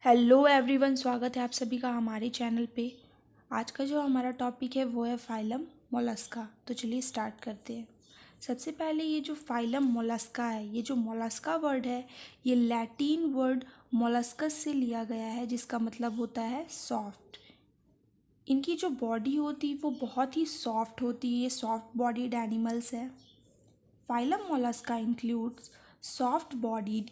Hello everyone, स्वागत है आप सभी का हमारे चैनल पे। आज का जो हमारा टॉपिक है वो है फाइलम मोलस्का। तो चलिए स्टार्ट करते हैं। सबसे पहले ये जो फाइलम मोलस्का है, ये जो मोलस्का वर्ड है, ये लैटिन वर्ड मोलस्कस से लिया गया है, जिसका मतलब होता है सॉफ्ट। इनकी जो बॉडी होती है वो बहुत ही सॉफ्ट होती है। ये सॉफ्ट बॉडीड एनिमल्स है। Phylum Mollusca includes soft bodied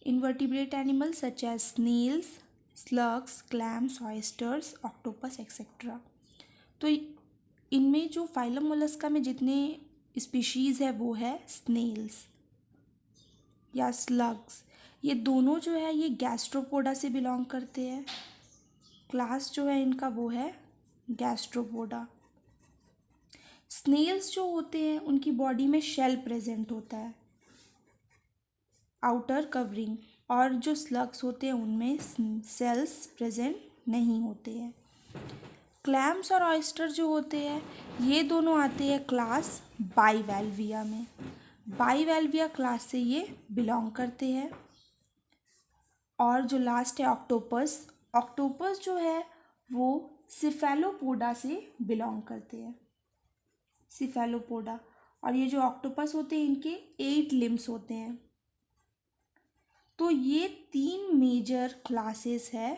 invertebrate animals such as snails, slugs, clams, oysters, octopus, etc. तो इनमें जो फाइलम मोलस्का में जितने स्पीशीज़ है वो है स्नेल्स या स्लग्स। ये दोनों जो है ये गैस्ट्रोपोडा से बिलोंग करते हैं। क्लास जो है इनका वो है गैस्ट्रोपोडा। स्नेल्स जो होते हैं उनकी बॉडी में शेल प्रेजेंट होता है, आउटर कवरिंग, और जो स्लग्स होते हैं उनमें सेल्स प्रेजेंट नहीं होते हैं। क्लैम्स और ऑयस्टर जो होते हैं ये दोनों आते हैं क्लास बाइवेल्विया में। बाइवेल्विया क्लास से ये बिलोंग करते हैं। और जो लास्ट है ऑक्टोपस, ऑक्टोपस जो है वो सिफेलोपोडा से बिलोंग करते हैं, सिफेलोपोडा। और ये जो ऑक्टोपस होते हैं इनके 8 लिम्स होते हैं। तो ये 3 मेजर क्लासेस है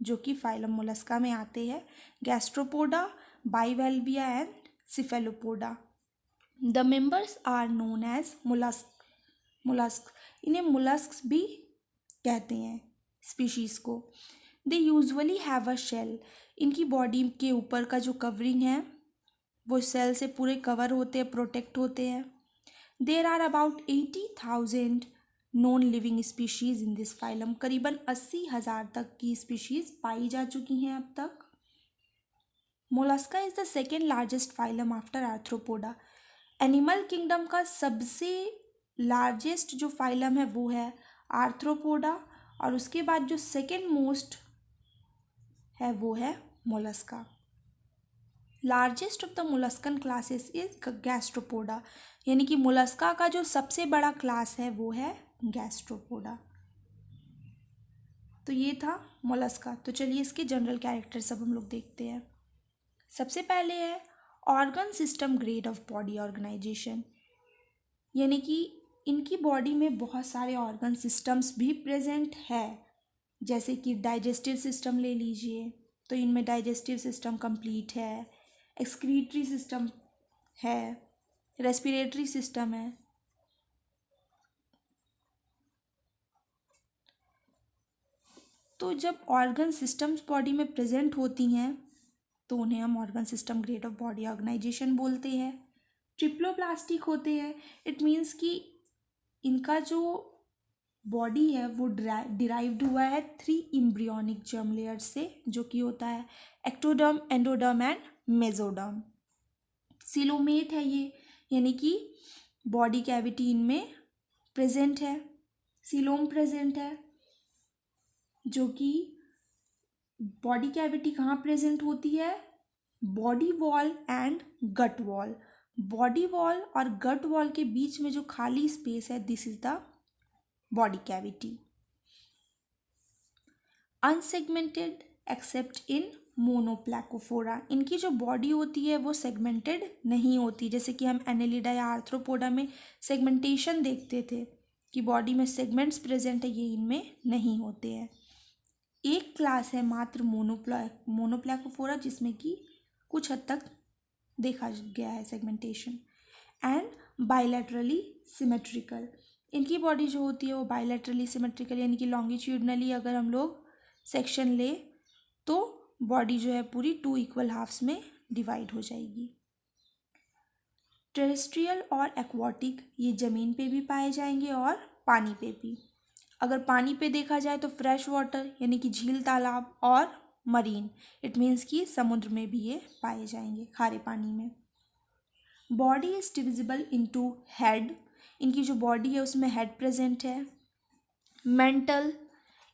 जो कि फाइलम मोलस्का में आते हैं: gastropoda, bivalvia and cephalopoda. The members are known as molluscs. इन्हें मुलस्क भी कहते हैं स्पीशीज़ को। They usually have a shell. इनकी बॉडी के ऊपर का जो कवरिंग है वो सेल से पूरे कवर होते हैं, प्रोटेक्ट होते हैं। There are about 80,000 non living species in this phylum. करीबन 80,000 तक की स्पीशीज़ पाई जा चुकी हैं अब तक। Mollusca is the second largest phylum after arthropoda. Animal kingdom का सबसे लार्जेस्ट जो फाइलम है वो है आर्थ्रोपोडा, और उसके बाद जो सेकेंड मोस्ट है वो है Mollusca. Largest of the molluscan classes is Gastropoda, यानी कि मोलस्का का जो सबसे बड़ा क्लास है वो है गैस्ट्रोपोडा। तो ये था मोलस्का। तो चलिए इसके जनरल कैरेक्टर सब हम लोग देखते हैं। सबसे पहले है organ system grade of body organisation, यानी कि इनकी बॉडी में बहुत सारे ऑर्गन सिस्टम्स भी प्रेजेंट है। जैसे कि डाइजेस्टिव सिस्टम ले लीजिए, तो इनमें डाइजेस्टिव सिस्टम कंप्लीट है, एक्सक्रीटरी सिस्टम है, रेस्पिरेटरी सिस्टम है। तो जब ऑर्गन सिस्टम्स बॉडी में प्रेजेंट होती हैं तो उन्हें हम organ system grade of body organisation बोलते हैं। ट्रिप्लोप्लास्टिक होते हैं। इट मीन्स कि इनका जो बॉडी है वो डिराइव्ड हुआ है 3 इम्ब्रियोनिक जर्म लेयर से, जो कि होता है ectoderm, endoderm and mesoderm. Coelomate है ये, यानी कि बॉडी कैविटी इनमें प्रेजेंट है, सिलोम प्रेजेंट है। जो कि बॉडी कैविटी कहाँ प्रेजेंट होती है? Body wall and gut wall. Body wall और गट वॉल के बीच में जो खाली स्पेस है, this is the body cavity. Unsegmented except in monoplacophora. इनकी जो बॉडी होती है वो सेगमेंटेड नहीं होती, जैसे कि हम एनेलिडा या आर्थ्रोपोडा में सेगमेंटेशन देखते थे कि बॉडी में सेगमेंट्स प्रेजेंट है, ये इनमें नहीं होते हैं। एक क्लास है मात्र मोनोप्लैकोफोरा, जिसमें कि कुछ हद तक देखा गया है सेगमेंटेशन। And bilaterally symmetrical. इनकी बॉडी जो होती है वो बाइलेटरली सिमेट्रिकल, यानी कि लॉन्गिट्यूडनली अगर हम लोग सेक्शन ले तो बॉडी जो है पूरी 2 इक्वल हाफ्स में डिवाइड हो जाएगी। टेरेस्ट्रियल और एक्वाटिक, ये ज़मीन पे भी पाए जाएंगे और पानी पे भी। अगर पानी पे देखा जाए तो फ्रेश वाटर, यानी कि झील, तालाब, और मरीन, इट मीन्स कि समुद्र में भी ये पाए जाएंगे, खारे पानी में। Body is divisible into head. इनकी जो बॉडी है उसमें हेड प्रेजेंट है। मेंटल,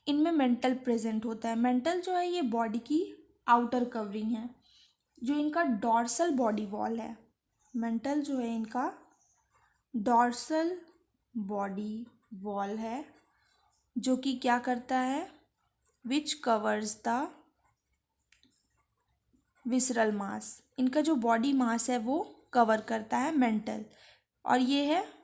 इनमें मेंटल प्रेजेंट होता है। मेंटल जो है ये बॉडी की आउटर कवरिंग है। जो इनका डॉर्सल बॉडी वॉल है, मेंटल जो है इनका डॉर्सल बॉडी वॉल है, जो कि क्या करता है, विच कवर्स द विसरल मास। इनका जो बॉडी मास है वो कवर करता है मेंटल, और ये है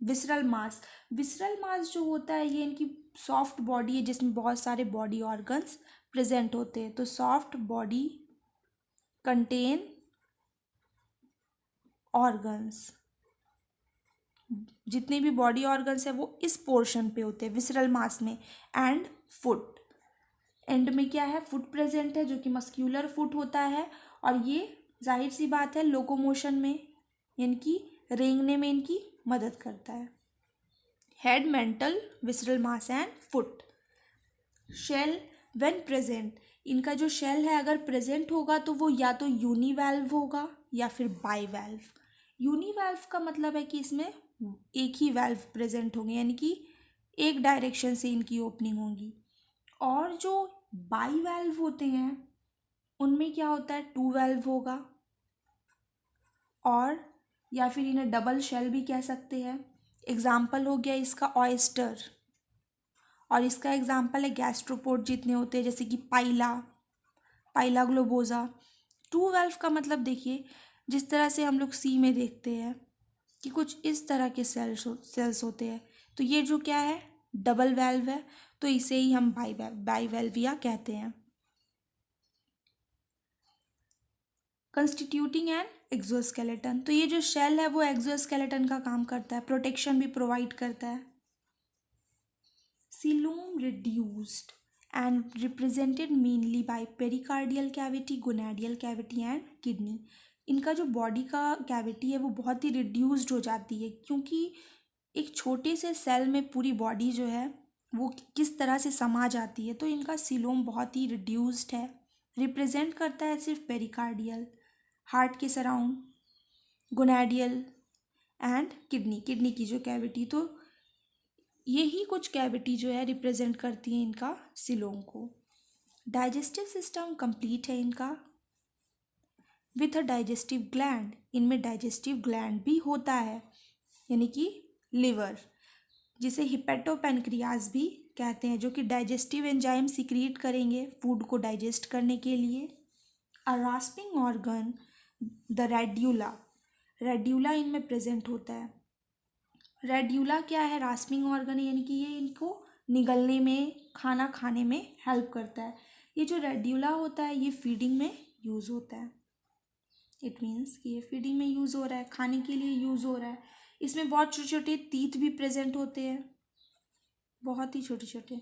विसरल मास। विसरल मास जो होता है ये इनकी सॉफ्ट बॉडी है जिसमें बहुत सारे बॉडी ऑर्गन्स प्रेजेंट होते हैं। तो सॉफ्ट बॉडी कंटेन ऑर्गन्स, जितने भी बॉडी ऑर्गन्स है वो इस पोर्शन पे होते हैं विसरल मास में। एंड फुट, एंड में क्या है, फुट प्रेजेंट है जो कि मस्क्यूलर फुट होता है, और ये जाहिर सी बात है लोकोमोशन में यानी कि रेंगने में इनकी मदद करता है। Head, mantle, visceral mass and foot. Shell when present, इनका जो शेल है अगर प्रेजेंट होगा तो वो या तो यूनिवैल्व होगा या फिर बाईवैल्व। यूनिवैल्व का मतलब है कि इसमें एक ही वैल्व प्रेजेंट होंगे, यानी कि एक डायरेक्शन से इनकी ओपनिंग होगी। और जो बाईवैल्व होते हैं उनमें क्या होता है, टू वैल्व होगा, और या फिर इन्हें डबल शेल भी कह सकते हैं। एग्जाम्पल हो गया इसका ऑयस्टर, और इसका एग्जाम्पल है गैस्ट्रोपोड जितने होते हैं, जैसे कि पाइला, पाइला ग्लोबोजा। टू वैल्व का मतलब देखिए, जिस तरह से हम लोग सी में देखते हैं कि कुछ इस तरह के सेल्स होते हैं, तो ये जो क्या है, डबल वैल्व है, तो इसे ही हम बाईवैल्विया कहते हैं। कंस्टिट्यूटिंग एन एक्सोस्केलेटन, तो ये जो शेल है वो एक्सोस्केलेटन का काम करता है, प्रोटेक्शन भी प्रोवाइड करता है। Coelom reduced and represented mainly by pericardial cavity, gonadial cavity and kidney। इनका जो बॉडी का कैविटी है वो बहुत ही रिड्यूस्ड हो जाती है, क्योंकि एक छोटे से सेल में पूरी बॉडी जो है वो किस तरह से समा जाती है। तो इनका सीलोम बहुत ही रिड्यूस्ड है। रिप्रेजेंट करता है सिर्फ पेरिकार्डियल, हार्ट के सराउंड, गोनाडियल एंड किडनी, किडनी की जो कैविटी। तो यही कुछ कैविटी जो है रिप्रेजेंट करती है इनका सीलोम को। डाइजेस्टिव सिस्टम कंप्लीट है इनका विथ अ डाइजेस्टिव ग्लैंड, इनमें डाइजेस्टिव ग्लैंड भी होता है, यानी कि लिवर, जिसे हिपेटोपेनक्रियाज भी कहते हैं, जो कि डाइजेस्टिव एंजाइम सीक्रेट करेंगे फूड को डाइजेस्ट करने के लिए। A rasping organ, the radula, radula इनमें प्रेजेंट होता है। रेड्यूला क्या है, रास्पिंग ऑर्गन, यानी कि ये इनको निगलने में, खाना खाने में हेल्प करता है। ये जो रेड्यूला होता है ये फीडिंग में यूज़ होता है। इट मीन्स कि ये फीडिंग में यूज़ हो रहा है, खाने के लिए यूज़ हो रहा है। इसमें बहुत छोटे छोटे टीथ भी प्रेजेंट होते हैं, बहुत ही छोटे छोटे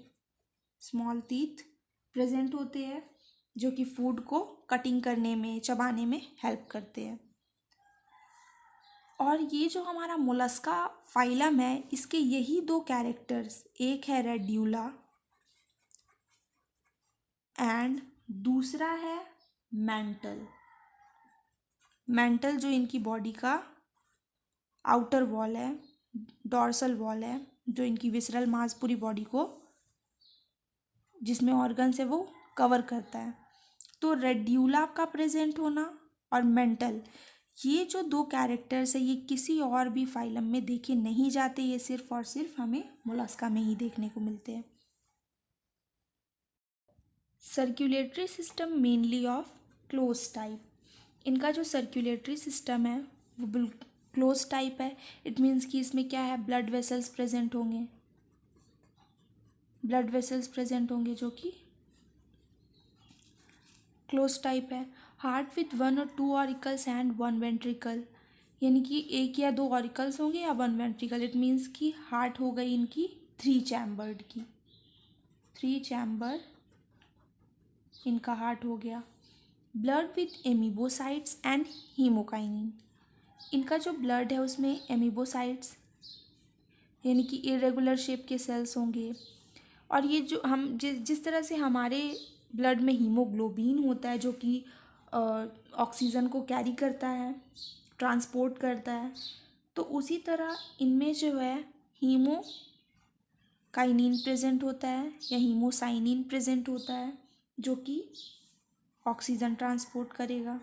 स्मॉल टीथ प्रेजेंट होते हैं, जो कि फूड को कटिंग करने में, चबाने में हेल्प करते हैं। और ये जो हमारा मोलस्का फाइलम है इसके यही दो कैरेक्टर्स, एक है रेड्यूला एंड दूसरा है मेंटल। मेंटल जो इनकी बॉडी का आउटर वॉल है, डॉर्सल वॉल है, जो इनकी विसरल मास पूरी बॉडी को, जिसमें ऑर्गन्स है वो कवर करता है। तो रेड्यूला का प्रेजेंट होना और मेंटल, ये जो दो कैरेक्टर्स है ये किसी और भी फाइलम में देखे नहीं जाते, ये सिर्फ और सिर्फ हमें मोलस्का में ही देखने को मिलते हैं। Circulatory system mainly of close type, इनका जो सर्कुलेटरी सिस्टम है वो क्लोज टाइप है। इट मीन्स कि इसमें क्या है, ब्लड वेसल्स प्रेजेंट होंगे, ब्लड वेसल्स प्रेजेंट होंगे जो कि क्लोज टाइप है। हार्ट विथ 1 और 2 ऑरिकल्स एंड 1 वेंट्रिकल, यानी कि एक या दो ऑरिकल्स होंगे या 1 वेंट्रिकल। इट मीन्स कि हार्ट हो गई इनकी 3 चैम्बर्ड की, 3 चैम्बर इनका हार्ट हो गया। ब्लड विथ एमीबोसाइट्स एंड हीमोकाइनिन, इनका जो ब्लड है उसमें एमीबोसाइट्स यानी कि इरेगुलर शेप के सेल्स होंगे। और ये जो हम जिस तरह से हमारे ब्लड में हीमोग्लोबिन होता है जो कि ऑक्सीजन को कैरी करता है, ट्रांसपोर्ट करता है, तो उसी तरह इनमें जो है हीमोकाइनिन प्रेजेंट होता है या हीमोसाइनिन प्रेजेंट होता है, जो कि ऑक्सीजन ट्रांसपोर्ट करेगा।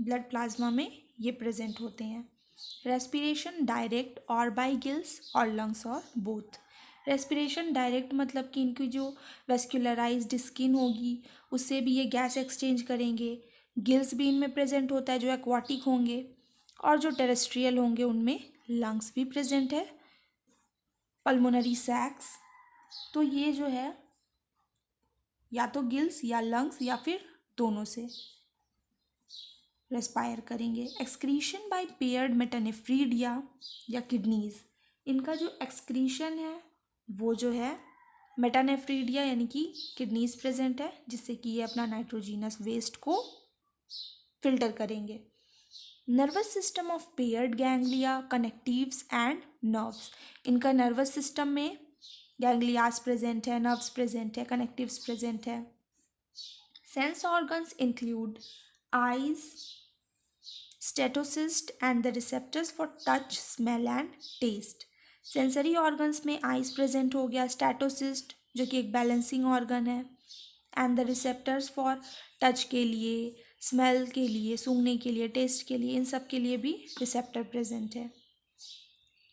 ब्लड प्लाज्मा में ये प्रेजेंट होते हैं। रेस्पिरेशन डायरेक्ट और बाय गिल्स और लंग्स और बोथ। रेस्पिरेशन डायरेक्ट मतलब कि इनकी जो वेस्कुलराइज्ड स्किन होगी उससे भी ये गैस एक्सचेंज करेंगे। गिल्स भी इनमें प्रेजेंट होता है जो एक्वाटिक होंगे, और जो टेरेस्ट्रियल होंगे उनमें लंग्स भी प्रेजेंट है, पल्मोनरी सैक्स। तो ये जो है या तो गिल्स या लंग्स या फिर दोनों से रेस्पायर करेंगे। एक्सक्रीशन बाय पेयर्ड मेटानेफ्रीडिया या किडनीज, इनका जो एक्सक्रीशन है वो जो है मेटानेफ्रीडिया यानी कि किडनीज प्रेजेंट है, जिससे कि ये अपना नाइट्रोजीनस वेस्ट को फिल्टर करेंगे। Nervous system of paired ganglia, connectives and nerves, इनका नर्वस सिस्टम में गैंग्लियास प्रेजेंट है, नर्व्स प्रेजेंट है, कनेक्टिव्स प्रेजेंट है। Sense organs include eyes, statocyst and the receptors for touch, smell and taste. Sensory organs में eyes present हो गया, statocyst जो कि एक बैलेंसिंग ऑर्गन है, and the receptors for touch के लिए, स्मेल के लिए, सूंघने के लिए, टेस्ट के लिए, इन सब के लिए भी रिसेप्टर प्रेजेंट है।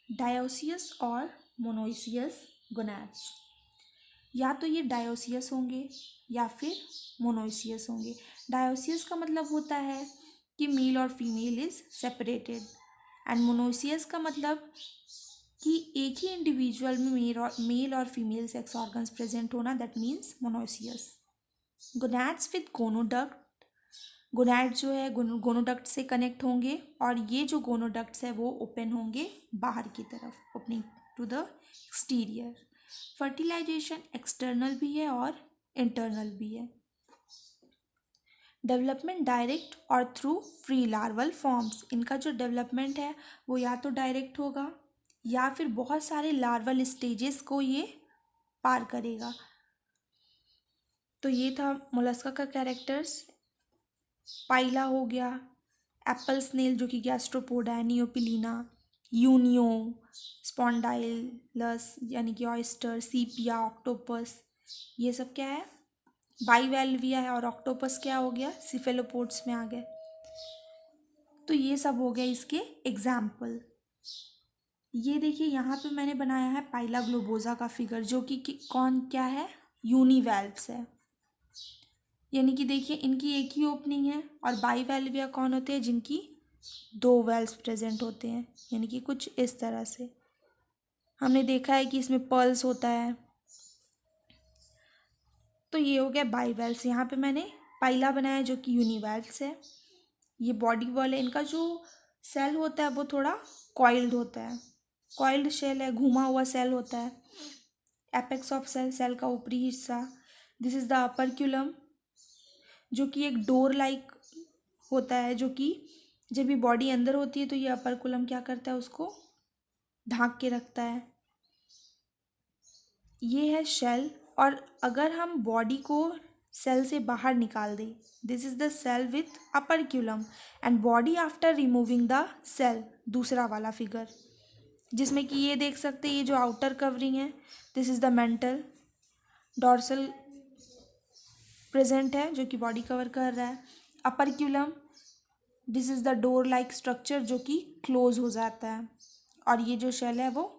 डायोसियस और मोनोइसियस गोनैड्स, या तो ये डायोसियस होंगे या फिर मोनोइसियस होंगे। डायोसियस का मतलब होता है कि मेल और female is separated, and monoecious का मतलब कि एक ही इंडिविजुअल में मेल और फीमेल सेक्स ऑर्गन्स प्रेजेंट होना, that means monoecious. Gonads with gonoduct, gonad जो है गोनोडक्ट से कनेक्ट होंगे, और ये जो गोनोडक्ट्स है वो ओपन होंगे बाहर की तरफ, opening to the exterior. Fertilisation external भी है और इंटरनल भी है। डेवलपमेंट डायरेक्ट और थ्रू फ्री लार्वल फॉर्म्स, इनका जो डेवलपमेंट है वो या तो डायरेक्ट होगा या फिर बहुत सारे लार्वल स्टेजेस को ये पार करेगा। तो ये था मोलस्का का कैरेक्टर्स। पाइला हो गया, एप्पल स्नेल जो कि गैस्ट्रोपोडा है, नियोपिलीना, यूनियो, स्पॉन्डाइलस यानी कि ऑयस्टर, सीपिया, ऑक्टोपस, ये सब क्या है, बाइवेल्विया है, और ऑक्टोपस क्या हो गया, सिफेलोपोड्स में आ गए। तो ये सब हो गया इसके एग्जाम्पल। ये देखिए यहाँ पे मैंने बनाया है पाइला ग्लोबोजा का फिगर, जो कि कौन क्या है, यूनिवेल्व्स है, यानी कि देखिए इनकी एक ही ओपनिंग है। और बाइवेल्विया कौन होते हैं, जिनकी दो वेल्व्स प्रेजेंट होते हैं, यानी कि कुछ इस तरह से। हमने देखा है कि इसमें पर्ल्स होता है। तो ये हो गया बाइवेल्व्स। यहाँ पे मैंने पाइला बनाया जो कि यूनिवेल्व्स है। ये बॉडी वॉल है, इनका जो सेल होता है वो थोड़ा कॉइल्ड होता है, कॉइल्ड शेल है, घुमा हुआ सेल होता है। एपेक्स ऑफ सेल, सेल का ऊपरी हिस्सा। दिस इज द अपर्क्यूलम जो कि एक डोर लाइक होता है, जो कि जब भी बॉडी अंदर होती है तो ये अपर्कुलम क्या करता है, उसको ढांक के रखता है। ये है शेल, और अगर हम बॉडी को सेल से बाहर निकाल दें, this is the shell with operculum, and body after removing the shell, दूसरा वाला फिगर, जिसमें कि ये देख सकते हैं ये जो आउटर कवरिंग है, this is the mantle, dorsal present है जो कि बॉडी कवर कर रहा है। Operculum, this is the door like structure जो कि क्लोज हो जाता है, और ये जो शेल है वो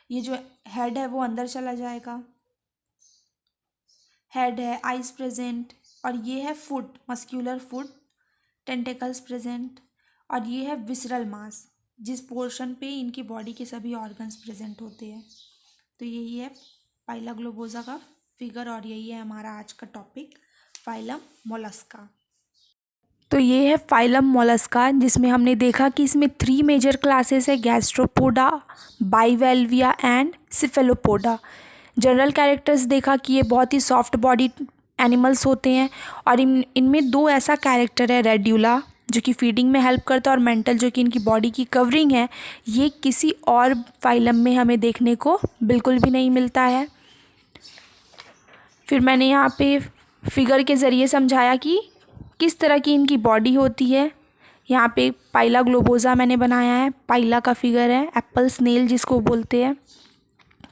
ये जो हेड है वो अंदर चला जाएगा। हेड है, आइज प्रेजेंट, और ये है foot, muscular foot, tentacles present, और ये है विसरल मास, जिस पोर्शन पे इनकी बॉडी के सभी ऑर्गन्स प्रेजेंट होते हैं। तो यही है पाइला ग्लोबोजा का फिगर, और यही है हमारा आज का टॉपिक, फाइलम मोलस्का। तो ये है फाइलम मोलस्का, जिसमें हमने देखा कि इसमें 3 मेजर क्लासेस है, gastropoda, bivalvia and cephalopoda. General characters देखा कि ये बहुत ही सॉफ्ट बॉडी एनिमल्स होते हैं, और इनमें 2 ऐसा कैरेक्टर है, रेड्यूला जो कि फीडिंग में हेल्प करता है, और मेंटल जो कि इनकी बॉडी की कवरिंग है। ये किसी और फाइलम में हमें देखने को बिल्कुल भी नहीं मिलता है। फिर मैंने यहाँ पे फिगर के ज़रिए समझाया कि किस तरह की इनकी बॉडी होती है। यहाँ पे पाइला ग्लोबोजा मैंने बनाया है, पाइला का फिगर है, एप्पल स्नेल जिसको बोलते हैं।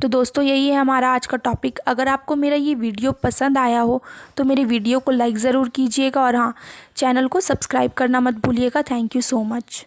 तो दोस्तों यही है हमारा आज का टॉपिक। अगर आपको मेरा ये वीडियो पसंद आया हो तो मेरे वीडियो को लाइक ज़रूर कीजिएगा, और हाँ, चैनल को सब्सक्राइब करना मत भूलिएगा। Thank you so much.